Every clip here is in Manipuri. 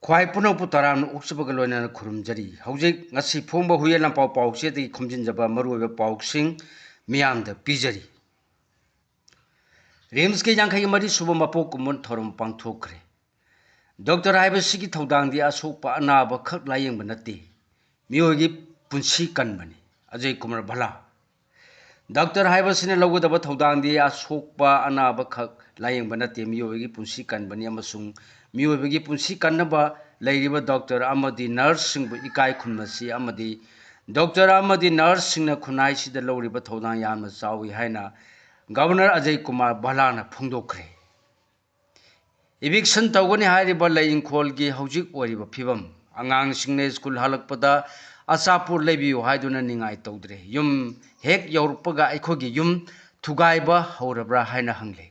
ख्वाई पुनपु तराम उक्सबग लोइना खुरुमजरी हौजिक ngasi फोंबा हुये लंपाव पाउसे दि खमजिनजबा मरुवे पाउसिंग मियामद पिजरी रिम्स के यांखै मरी सुबह मपोक कुमन थोरम पांथोखरे डॉक्टर हाइबसिगी थौदांगदि असोकपा अनाबा खक लायेंब नते मियोगी पुंसी कनबनी अजय कुमार भला डॉक्टर हाइबसिने लौगदबा थौदांगदि असोकपा अनाबा खक लायेंब नते मियोगी पुंसी कनबनी अमसुंग मियोगी पुंसी कनबा लैरिबा डॉक्टर अमदी नर्स सिंगबु इकाय खुनमसी अमदी डॉक्टर अमदी नर्स सिंगना खुनाई सिदा लौरिबा थौदांग यामना चावी हाइना गवर्नर अजय कुमार भलाना फोंदोखरे इविक्शन तौगनी हाइरिबा लैंखोलगी हौजिक ओरिबा फिबम अंगांग सिंगने स्कूल हलकपदा अचापुर लेबियो हाइदुना निंगाई तौद्रे युम हेक यौरपगा अखोगी युम थुगाइबा हौरब्रा हाइना हंगले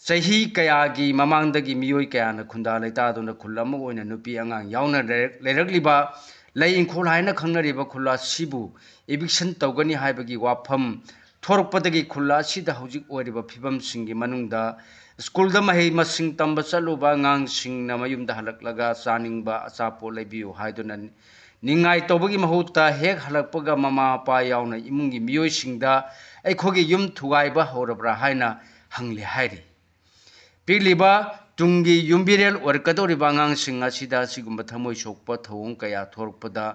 सही कयागी ममांगदगी मियोय कयाना खुंदा लेतादुना खुल्ला मोइना नुपी अंगांग याउना लेरगलिबा लैंखोल हाइना खंगनरिबा खुल्ला सिबु इविक्शन तौगनी हाइबगी वाफम थोरपदगी खुल्ला सिदा हौजिक ओरिबा फिबम सिंगी मनुंगदा स्कूल दा महै मसिंग तंबा चलुबा ngang singna mayumda halaklaga chaningbा achapo leibiu haiduna ningai tobagi mahuta hek halakpaga mama pa yauna imungi miyoi singda aikhogi yum thugaiba horabra haina hangli hairi pigliba tungi yumbirel orkadoriba ngang singa sida sigumba thamoi sokpa thawong kaya thorpada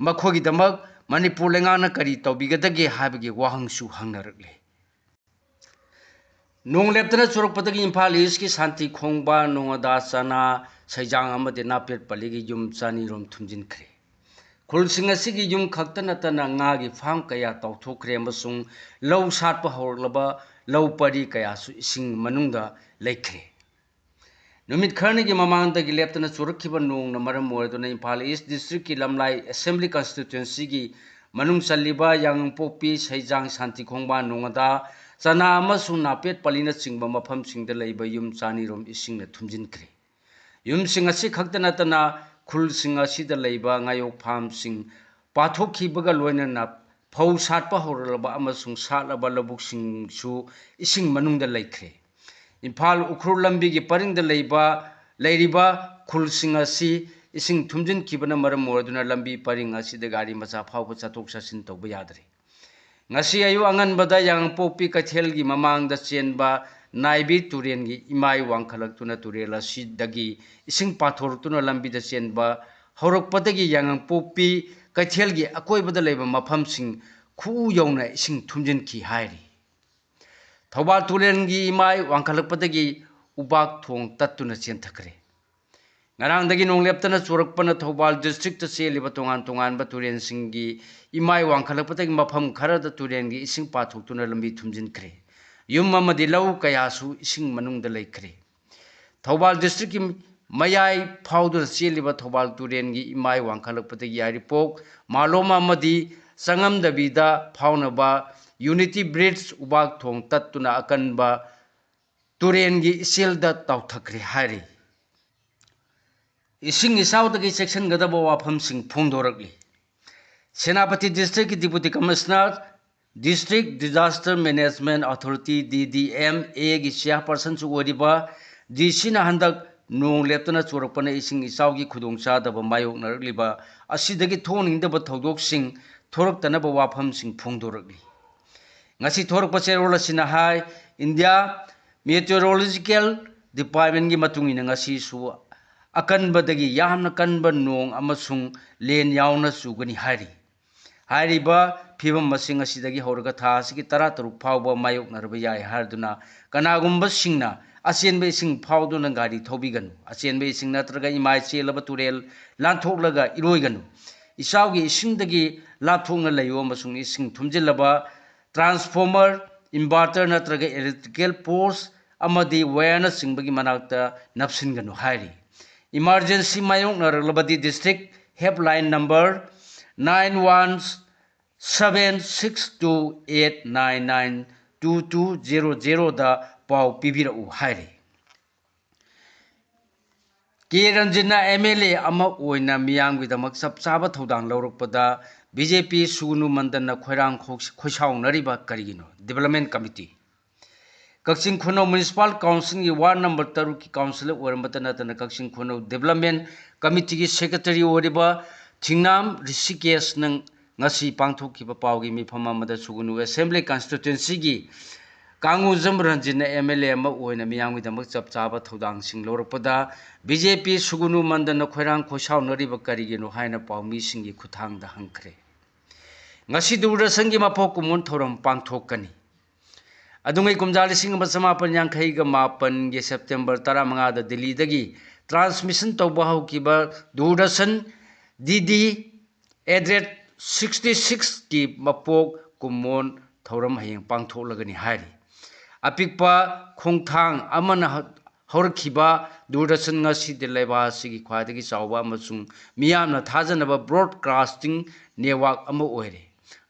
makhogi damak manipur lengana kari tobigadagi habagi wahangsu hangnarakle नोंग लेप्तना चुरकपदगी इम्फाल ईस्ट की शांति खोंगबा नोंगदा चना सैजांग अमदे नापेट पलिगी युम चानी रोम थुमजिनख्रे खुलसिंग असिगी युम खक्त नतना ngaगी फाम कया तौथोख्रे अमसुंग लौ साटपा हौरलबा लौ परी कया सु इसिंग मनुंगदा लेख्रे नुमित खरनेगी ममांगदगी लेप्तना चुरकखिबा नोंगना मरम ओरदुना इम्फाल ईस्ट डिस्ट्रिक्ट की लमलाई असेंबली कॉन्स्टिट्यूएंसी की मनुंग चल्लिबा यांगपोपी सैजांग शांति खोंगबा नोंगदा चना नापेट पलिना चिंब मफम सिंगद लैब युम चानीरोम इसिंगना थुमजिनख्रे युम सिंग असि खक्त नतना खुल सिंग असिदा लैब ngayok फाम सिंग पाथोखिबगा लोइनना फौ साटपा हौरलबा अमसुंग साटलबा लबुक सिंगसु इसिंग मनुंगदा लैख्रे इम्फाल उख्रुल लंबी की परिंगदा लैरिबा खुल सिंग असि इसिंग थुमजिनखिबना मरम ओरदुना लंबी परिंग असिदा गाड़ी मचा फावबा चतोक चसिन तौबा यादरे ngasi ayu angan bada yang popi kathel gi mamang da chenba naibi turen gi imai wangkhalak tuna turela sidagi ising pathor tuna lambi da chenba horok padagi yang popi kathel gi akoi bada leba mafam sing khu yona ising thumjin ki hairi thoba turen gi imai wangkhalak padagi ubak thong tatuna chen thakre ngarang dagi nong leptana churakpana thobal district ta cheliba tongan tongan ba turen singi imai wangkhalakpatagi mafam khara da turen gi ising pathuktuna lambi thumjinkhre yum amadi lau kayasu ising manung da leikhre thobal district ki mayai phaudu cheliba thobal turen gi imai wangkhalakpatagi yaripok maloma amadi sangam dabida phaunaba unity bridge ubak thong tattuna akanba turen gi iselda tauthakre hari इसिंग इसाउदगी सेक्शन गदबा वाफम सिंग फोंदोरकली सेनापति डिस्ट्रिक्ट की deputy commissioner district disaster management authority DDMA की चेयरपर्सन ओरिबा DC ना हंदक नोंग लेप्तना चोरकपना इसिंग इसाउगी खुदोंचादब मायोकनरकलिबा असिदगी थोनिंगदब थौदोकसिंग थोरकतनब वाफम सिंग फोंदोरकली ngasi थोरकपा चेरोल असिना हाय इंडिया मेटेरोलॉजिकल डिपार्टमेंट की मतुंगिना ngasi सु अकनबदगी यामना कनब नोंग अमसुंग लेन यावना चुगनी हारिबा फिबम मसिंग असिदगी हौरगा था असि तरा तरुक फावबा मायोकनरबा याय हारदुना कनागुंबा सिंगना अचेनबे सिंग फावदुना गाड़ी थौबिगनु अचेनबे सिंग नत्रगा इमाय चेलबा तुरेल लांथोकलगा इरोइगनु इसाउगी इसिंगदगी लाथोंगना लैयो अमसुंग इसिंग थुमजिलबा ट्रांसफॉर्मर इन्वर्टर नत्रगा इलेक्ट्रिकल पोस्ट अमदी वायरना सिंगबगी मनाक्ता नपसिनगनु हारी इमरजेंसी मायोकनरलबदी डिस्ट्रिक्ट हेल्पलाइन नंबर 917628992200 दा पाव पिबिरउ हाइरे के रंजना MLA अमा ओइना मियांगविदमक सबचाबा थौदांग लौरकपदा BJP सुगुनु मंदन खोइरांग खोइसाउनरिबा करिगिनो development committee Kakching Khunou municipal council की वार्ड नंबर 3 की काउंसिलर ओरमबत नतन कक्चिंग खुनो डेवलपमेंट कमिटी की सेक्रेटरी ओरिबा थिंगनाम ऋषिकेश नंग ngasi pangthokkiba pawgi mifam amada sugunu assembly constituency gi Kangujam Ranjin MLA ओना मियामगीदमक चप चाबा थौदांग लौरपदा बीजेपी सुगुनु मंदन खोरांग खोसावनरीब करिगिनो हाइना पाउमीसिंगी खुथांगदा हंखरे ngasi दूरदर्शन मफोक कुमोन थौरम पांथोकनी अदुंगै कुमजा 1985 सेप्टेम्बर 15 दिल्ली दगी ट्रांसमिशन तौबा हौकिबा दूरदर्शन डीडी एड्रेट 66 की मपोक कुमोन थौरम हयें पांथोलगनी हारी अपिकपा खोंथांग अमना हौरखिबा दूरदर्शन ngasi लेबा सिगी ख्वादगी चावबा मसुंग मियामना थाजनबा ब्रॉडकास्टिंग नेटवर्क अमा ओइरे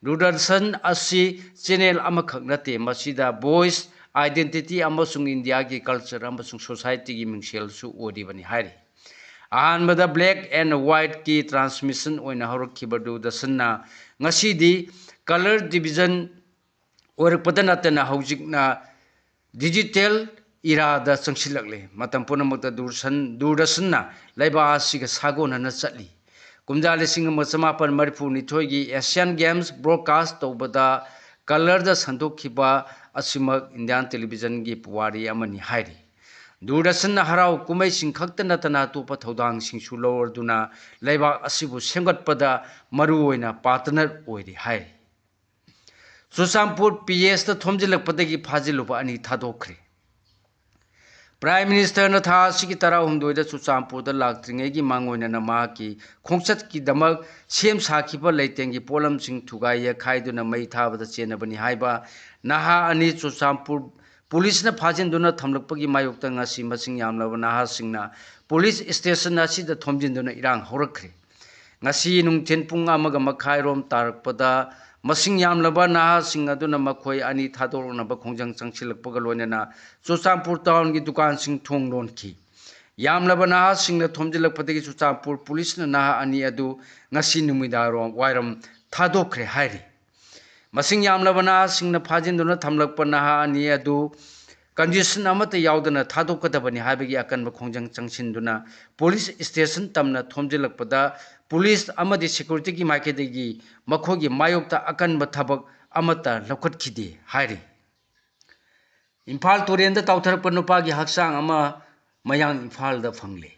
दूरदर्शन असि चैनल अमखक नते मसिदा वॉइस आइडेंटिटी अमसुंग इंडिया की कल्चर अमसुंग सोसाइटी की मिंगसेल सु ओदिबनी हारी अहानबदा ब्लैक एंड व्हाइट की ट्रांसमिशन ओइना हौरखिबा दूरदर्शन ना ngasi कलर डिवीजन ओरपदा नतना हौजिकना डिजिटल इरादा चंगसिलकले मतम पुनमक्ता दूरदर्शन लेबा सिग सागोनना चली कुमजा 1994 की एशियन गेम्स ब्रॉडकास्ट तौबदा कलर द संदोखिबा असिमक इंडियन टेलीविजन की पुवारी अमनी हाइरी दूरदर्शन हराव कुमै सिंखक्त नतना तोप थौदांग सिंसु लौरदुना लेबा असिबु सेमगतपदा मरु ओइना पार्टनर ओइरी हाइरी चुरचांदपुर पीएस थोमजिलपदगी फाजिलुबा अनि थादोखरे प्राइम मिनिस्टर था की तरा हुमदोइद चुरचांदपुर लाक्ट्रिंगै की मांगोइना माकी खोंचत की दमक सेम साखिबा लेतेंगी पोलमसिंग थुगाई खाइदुना मई थाबदा चेनबनी हाइबा नहा अनि चुरचांदपुर पुलिस ने फाजिनदुना थमलकपगी मायोक्ता ngasi masing yamlaba naha singna police station असिदा थोमजिनदुना इरांग हौरखरे ngasi nungthen pung amaga makhai rom tarakpada masing yamlaba naha sing aduna makhoi ani thadornaba khongjang changsilakpaga loinana Churachandpur town gi dukan sing thong lon ki yamlaba naha sing na thomjilakpadagi Churachandpur police na naha ani adu ngasi numidaro wairam thadokre hairi masing yamlaba naha sing na phajinduna thamlakpa naha ani adu condition amata yaudana thadokadabani haibagi akanba khongjang changsinduna police station tamna thomjilakpada police amadi security ki makedegi makhogi mayokta akanba thabak amata lokhatkide hairi Imphal Turenda Tautharapan nupagi haksang ama mayang Imphal da phangle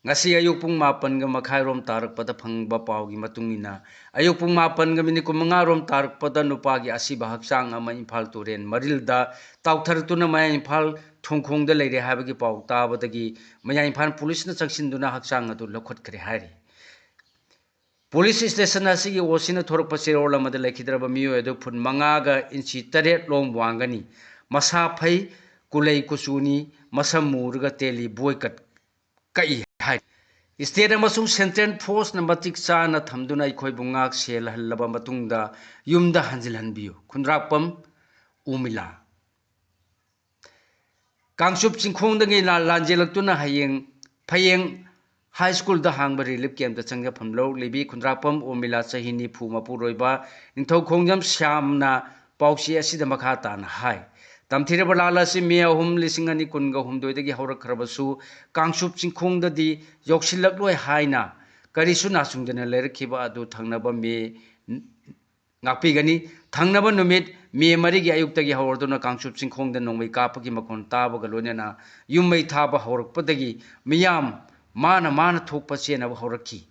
ngasi ayuk pung 8 ga makhai rom tarakpada phangba pawgi matungina ayuk pung 8 ga minit 9 rom tarakpada nupagi asiba haksang ama Imphal Turen marilda Tautharatuna maya Imphal thongkhongda leire habagi paw tabadagi maya Imphal police na changsinduna haksang adu lokhatkre hairi Police station asigi osina thorakpa serola mada lekhidraba miyo edu phun 5 ga inchi 8 long wangani masa phai kulei kusuni masam murga teli boycott kai hai state amasung central force na matik chana thamduna ikhoi bungak sel hallaba matungda yumda hanjil hanbiyo khunrakpam umila kangsup chingkhongdangi lanjelaktuna phayeng high school da hangba relief camp da changja phamlo lebi khunrakpam umila chahini phu mapuroiba ningthau khongjam syamna pausi asida makha tan hai Tamthiraba lalasi Mea Hum Lisingani Kunga Humdoidagi Horakrabasu, Kangsup Chingkongdadi, Yokshilakloi Haina, Karisu Nasungdana Lerkiba Adu Tangnaba Me Napigani, Tangnaba Numit, Me Marigi Ayuktagi Hordona Kangsup Chingkongda Nomi Kapaki Makon Taba Galonana, Yumay Taba Horakpadagi, Miyam, Mana Tokpa Siena Horaki.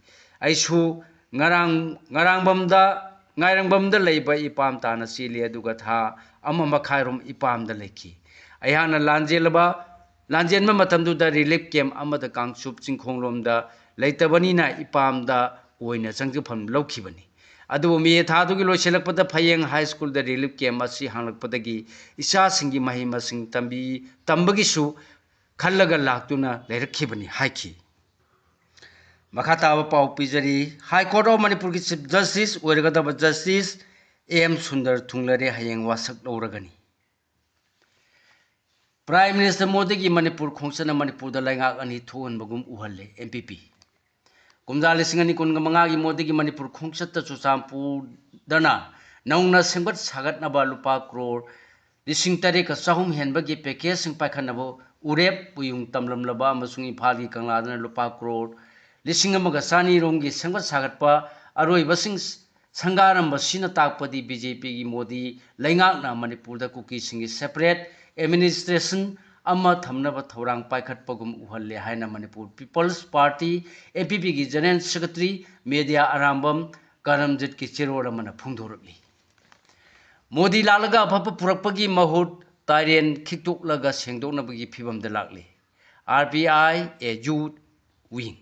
Aisu Ngarangbamda Labor Ipam Tana Silia Dugatha. Ama makhairum ipam da leki ayana lanjelma matamdu da relief camp ama da kangsup chingkhonglom da leitabani na ipam da oina changjupham lokhibani adu me thadu gi loiselakpada phayeng high school da relief camp asi hanglakpadagi isa singi mahima sing tambagi su khallaga laktuna leirakhibani haiki makhata ba pau pijari high court of manipur ki chief justice oiragada justice AM Sundar Thunglare hayeng wasak loragani Prime Minister Modi ki Manipur khongsana Manipur da laingak ani thon bagum uhalle MPP kumja lisingani kunga manga gi Modi ki Manipur khongsata Churachandpur dana naungna sengbat sagat na ba lupa crore लिसिंग तरेक चाहुम हेनबगी पैकेज पाखनबो उरेप पुयुंग तमलमलबा अमसुंग इम्फाल की कंगलादना लुपा करोड़ लिसिंग अमगा चानी रोंगी सेंगत सागतपा अरोइबसिंग संगारंब सिना ताकपदी बीजेपी की मोदी लैंगाकना मणिपुर कुकी सिंगी सेपरेट एडमिनिस्ट्रेशन अमा थमनब थौरांग पाइखटपगुम उहल्ले हाइना मणिपुर पीपल्स पार्टी एपीपी की general secretary media Arambam Karamjit की चिरोड़ अमना फुंगदोरकली मोदी लालगा अफब पुरकपगी महुत तारेन खिक्तोकलगा सेंगदोकनबगी फिबमदा लागली आरपीआई ए youth wing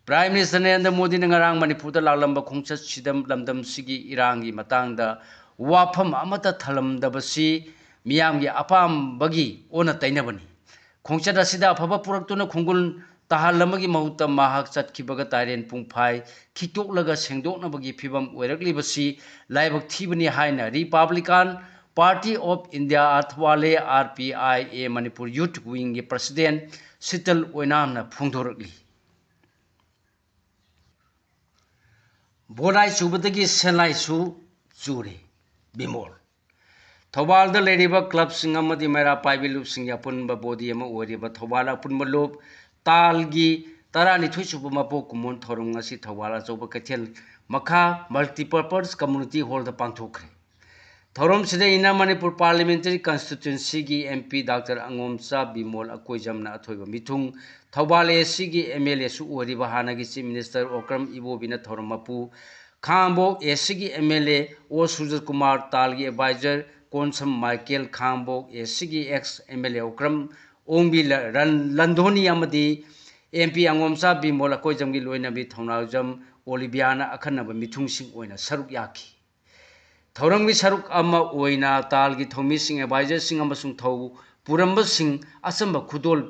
prime minister Narendra Modi ने ngarang मणिपुर लालंब खोंचत सिदम लमदम सिगी इरांगी मतंगदा वाफम अमता थलमदबसी मियामगी अपामबगी ओना तैनबनी खोंचत असिदा अफब पुरक्तुना खुंगुल ताहलमगी महुत महाक चतखिबगा तारेन पुंगफाई खिक्तोकलगा सेंगदोकनबगी फिबम ओइरकलिबसी लाइबक थीबनी हाइना Republican party of India Athawale RPIA Manipur youth wing के प्रेसिडेंट सितल ओइनामना फुंगदोरकली बोनाई चुबदगी सेनाइसु चूरे बिमोल थौबाल क्लब मेरा पाइबिलूप अपुनब बोदी थौबाल अपुनब लूप ताल की तरानिथुई सूब मपो कुमोन थौरंग थौबाल अचौब कैथेल मखा मल्टीपर्पज कम्युनिटी हॉल पांथोखरे थौरम इना मणिपुर पार्लियामेंटरी कंस्टिट्यूंसी की एमपी डॉक्टर अंगोमचा बिमोल अकोइजमना अथोइब मिथुंग थौबाल एसी की एमएलए हानागी चीफ मिनिस्टर ओक्रम इबोबीना थौरम मपू खांबोक एसी की एमएलए ओ सुजत कुमार ताल की adviser Konsam Michael Khangabok AC की एक्स एमएलए ओक्रम ओंबी लंधोनी एमपी अंगोमचा बिमोल अकोइजम की लोइनबी थौनाजम ओलिवियाना अखनब मिथुंगसिंग ओइना सरुक याखी थौरंगी सरुक अमा ओइना ताल की थौमीसिंग एडवाइजर सिंग अमसुंग थौ पुरंबसिंग असंब खुदोल